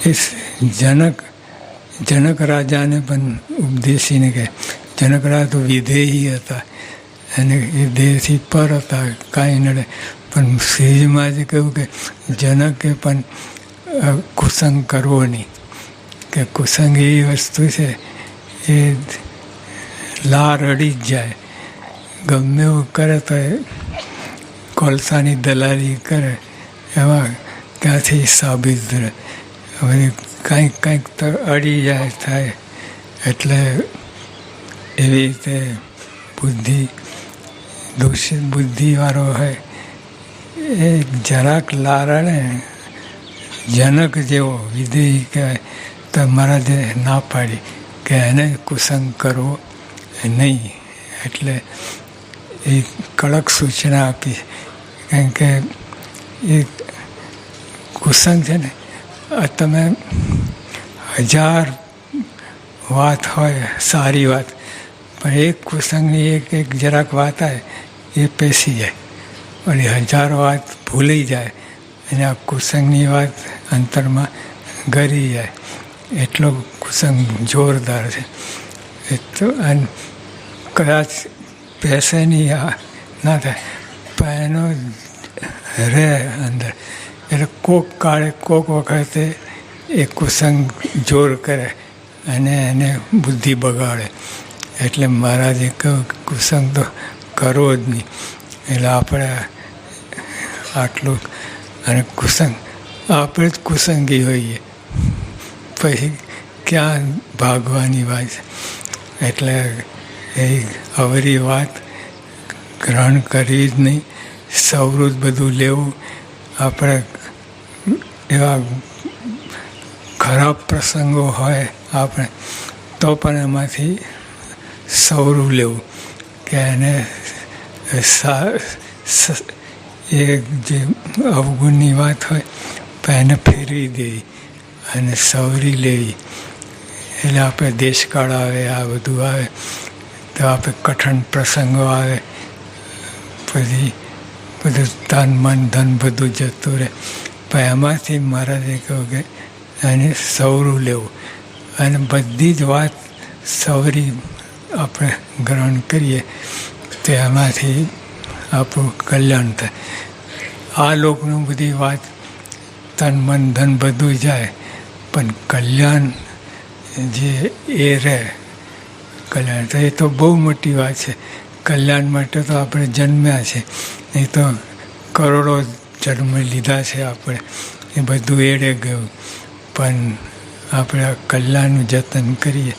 એ જનક રાજાને પણ ઉપદેશીને કહે. જનક રાજા તો વિધેયી હતા અને એ દેહથી પર હતા, કાંઈ નડે. પણ શ્રીજીમાં જે કહ્યું કે જનકે પણ કુસંગ કરવો નહીં, કે કુસંગ એવી વસ્તુ છે એ લાર અડી જ જાય. ગમે એવું કરે તો એ કોલસાની દલાલી કરે એમાં ક્યાંથી સાબિત રહે. હવે કંઈક તો અડી જાય થાય. એટલે એવી રીતે બુદ્ધિ દૂષિત બુદ્ધિવાળો હોય એ જરાક લારણે જનક જેવો વિધેયી કહેવાય. તો મહારાજે ના પાડી કે એને કુસંગ કરવો નહીં. એટલે એ કડક સૂચના આપી. કારણ કે એ કુસંગ છે ને, તમે 1000 વાત હોય સારી વાત, પણ એક કુસંગની એક જરાક વાત આવે એ પેસી જાય, અને 1000 વાત ભૂલી જાય અને આ કુસંગની વાત અંતરમાં ગરી જાય. એટલો કુસંગ જોરદાર છે. એ તો કદાચ પેસે નહીં ના થાય, પણ એનો રહે અંદર. એટલે કોક કાળે કોક વખતે એ કુસંગ જોર કરે અને એને બુદ્ધિ બગાડે. એટલે મહારાજે કહ્યું કે કુસંગ તો કરવો જ નહીં. એટલે આપણે આટલું, અને કુસંગ આપણે જ કુસંગી હોઈએ પછી ક્યાં ભાગવાની વાત છે. એટલે એ અવરી વાત ગ્રહણ કરવી જ નહીં. સવૃત બધું લેવું. આપણે એવા ખરાબ પ્રસંગો હોય આપણે તો પણ એમાંથી સવરું લેવું, કે એને એ જે અવગુણની વાત હોય પણ એને ફેરવી દેવી અને સવરી લેવી. એટલે આપણે દેશકાળ આવે, આ બધું આવે તો આપણે કઠણ પ્રસંગો આવે, પછી બધું તન મન ધન બધું જતું રહે. પણ એમાંથી મહારાજે કહ્યું કે એને સવરું લેવું, અને બધી જ વાત સવરી આપણે ગ્રહણ કરીએ તો એમાંથી આપણું કલ્યાણ થાય. આ લોકનું બધી વાત તન મન ધન બધું જાય, પણ કલ્યાણ જે એ રહે, કલ્યાણ તો એ તો બહુ મોટી વાત છે. કલ્યાણ માટે તો આપણે જન્મ્યા છે, નહીં તો કરોડો જન્મ લીધા છે આપણે, એ બધું એળે ગયું. પણ આપણે આ કલ્યાણનું જતન કરીએ,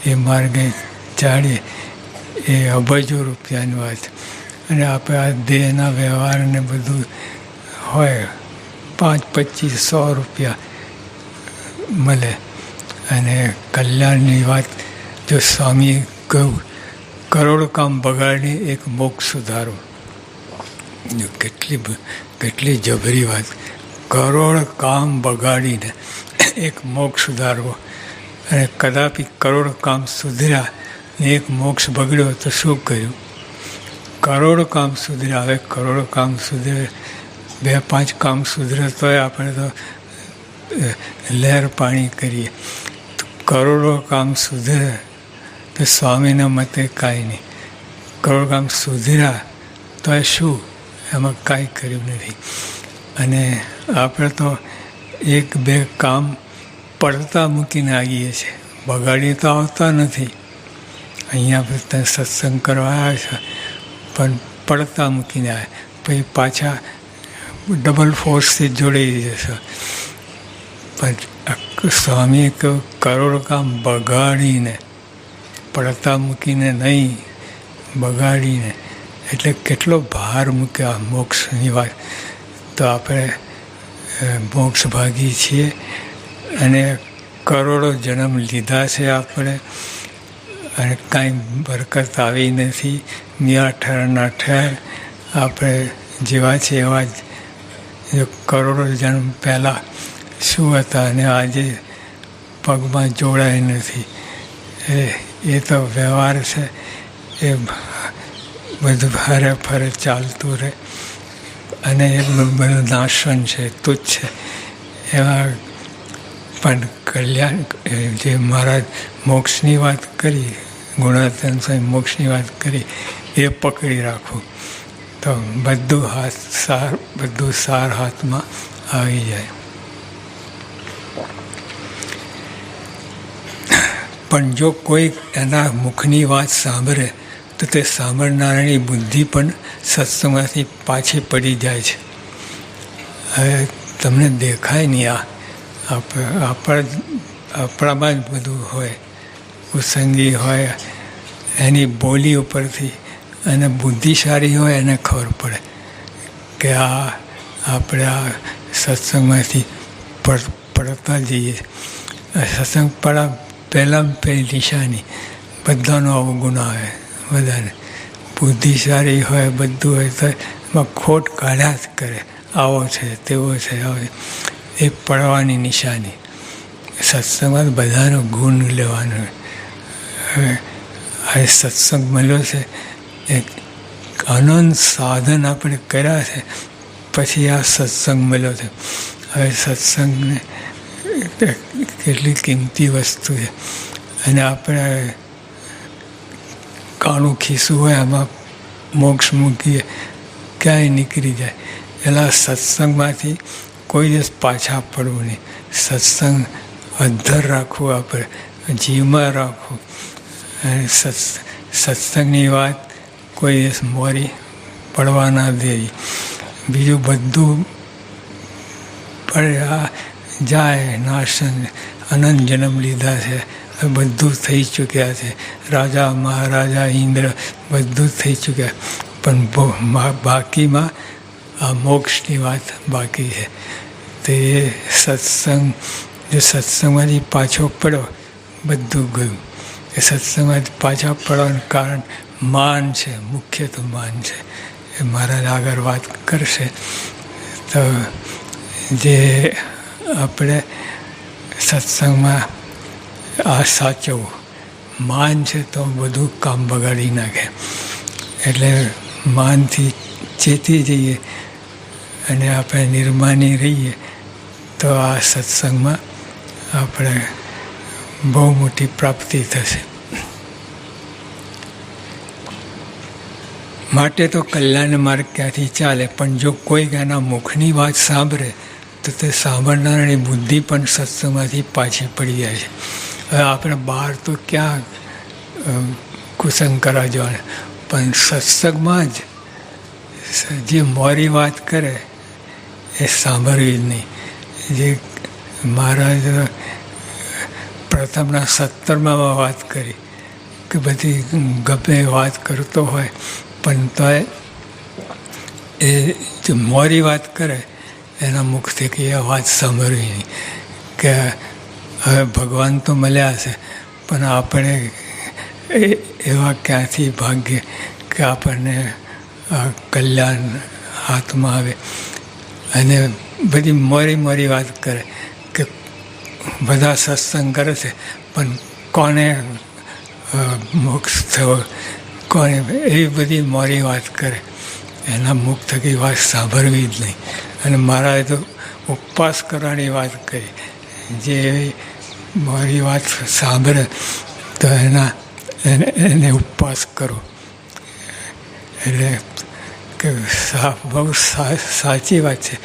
એ માર્ગે ચાલીએ, એ અબજો રૂપિયાની વાત. અને આપણે આ દેહના વ્યવહારને બધું હોય, 5, 25, 100 રૂપિયા મળે. અને કલ્યાણની વાત જો સ્વામીએ કહ્યું, કરોડ કામ બગાડી એક મોક્ષ સુધારો. કેટલી જબરી વાત. કરોડ કામ બગાડીને એક મોક્ષ સુધારવો. અને કદાપી કરોડ કામ સુધર્યા ને એક મોક્ષ બગડ્યો તો શું કર્યું? કરોડ કામ સુધર્યા. હવે કરોડ કામ સુધરે, 2-5 કામ સુધરે તોય આપણે તો લહેર પાણી કરીએ. તો કરોડો કામ સુધરે તો સ્વામીના મતે કાંઈ નહીં. કરોડ કામ સુધર્યા તો એ શું? એમાં કાંઈ કર્યું નથી. અને આપણે તો 1-2 કામ પડતા મૂકીને આવીએ છીએ, બગાડી તો આવતા નથી. અહીંયા બધા સત્સંગ કરવા આવ્યા છે પણ પડતા મૂકીને આવે, પછી પાછા ડબલ ફોર્સથી જોડાઈ જશે. પણ સ્વામીએ કહ્યું કરોડ કામ બગાડીને, પડતા મૂકીને નહીં, બગાડીને. એટલે કેટલો ભાર મૂક્યા મોક્ષની વાત. તો આપણે મોક્ષ ભાગી છીએ અને કરોડો જન્મ લીધા છે આપણે, અને કાંઈ બરકત આવી નથી. નિરાઠરના ઠેર આપણે જેવા છે એવા જ કરોડો જન્મ પહેલાં શું હતા અને આજે પગમાં જોડાય નથી. એ તો વ્યવહાર છે, એ બધું ફરે ફરે ચાલતું રહે. અને એ બધું નાશન છે, તુચ્છ છે. એવા પણ કલ્યાણ જે મહારાજ મોક્ષની વાત કરી, ગુણાતીતાનંદ સ્વામી મોક્ષની વાત કરી, એ પકડી રાખવું તો બધું સાર હાથમાં આવી જાય. પણ જો કોઈ એના મુખની વાત સાંભળે તો તે સાંભળનારાની બુદ્ધિ પણ સત્સંગમાંથી પાછી પડી જાય છે. હવે તમને દેખાય નહીં, આપણામાં જ બધું હોય, કુસંગી હોય, એની બોલી ઉપરથી, અને બુદ્ધિશાળી હોય એને ખબર પડે કે આપણે આ સત્સંગમાંથી પડતા જઈએ. સત્સંગ પડ્યા પહેલાં પહેલી નિશાની બધાનો અવગુણ આવે. બધાને બુદ્ધિશાળી હોય, બધું હોય તો એમાં ખોટ કાઢ્યા જ કરે, આવો છે તેવો છે, આવે એ પડવાની નિશાની. સત્સંગમાં બધાનો ગુણ લેવાનો. હવે આ સત્સંગ મળ્યો છે, એક અનંત સાધન આપણે કર્યા છે, પછી આ સત્સંગ મળ્યો છે. હવે સત્સંગને કેટલી કિંમતી વસ્તુ છે, અને આપણે કાણું ખીસું હોય એમાં મોક્ષ મૂકીએ ક્યાંય નીકળી જાય. એટલે સત્સંગમાંથી કોઈ દિવસ પાછા પડવું નહીં. સત્સંગ અધ્ધર રાખવું, આપણે જીવમાં રાખવું. અને સત્સંગની વાત કોઈ દિવસ મોરી પડવા ના દેવી. બીજું બધું પડે જાય નાશન. અનંત જન્મ લીધા છે, બધું થઈ ચૂક્યા છે. રાજા મહારાજા ઇન્દ્ર બધું થઈ ચૂક્યા, પણ બાકીમાં આ મોક્ષની વાત બાકી છે. તે સત્સંગ, જો સત્સંગમાંથી પાછો પડ્યો બધું ગયું. એ સત્સંગમાંથી પાછા પડવાનું કારણ માન છે, મુખ્ય તો માન છે. એ મહારાજ આગળ વાત કરશે. તો જે આપણે સત્સંગમાં આ સાચવવું, માન છે તો બધું કામ બગાડી નાખે. એટલે માનથી ચેતી જઈએ અને આપણે નિર્માની રહીએ તો આ સત્સંગમાં આપણે બહુ મોટી પ્રાપ્તિ થશે. માટે તો કલ્યાણ માર્ગ ક્યાંથી ચાલે, પણ જો કોઈક એના મુખની વાત સાંભળે તો તે સાંભળનારની બુદ્ધિ પણ સત્સંગમાંથી પાછી પડી જાય છે. હવે આપણે બહાર તો ક્યાં કુસંગ કરવા જવાના, પણ સત્સંગમાં જ જે મોરી વાત કરે એ સાંભળવી જ નહીં. જે મહારાજ પ્રથમના 17માં વાત કરી કે બધી ગમે વાત કરતો હોય પણ તોય એ જે મોરી વાત કરે એના મુખથી કે એ વાત સાંભળવી નહીં. કે હવે ભગવાન તો મળ્યા છે, પણ આપણે એવા ક્યાંથી ભાગ્ય કે આપણને કલ્યાણ હાથમાં આવે. અને બધી મોરી વાત કરે કે બધા સત્સંગ કરે છે, પણ કોને મોક્ષ થયો, કોને, એવી બધી મોરી વાત કરે. એના મુખ થકી વાત સાંભળવી જ નહીં. અને મહારાજે તો ઉપવાસ કરવાની વાત કરી. જે મારી વાત સાંભળે તો એને ઉપવાસ કરો. એટલે કે બહુ સાચી વાત છે.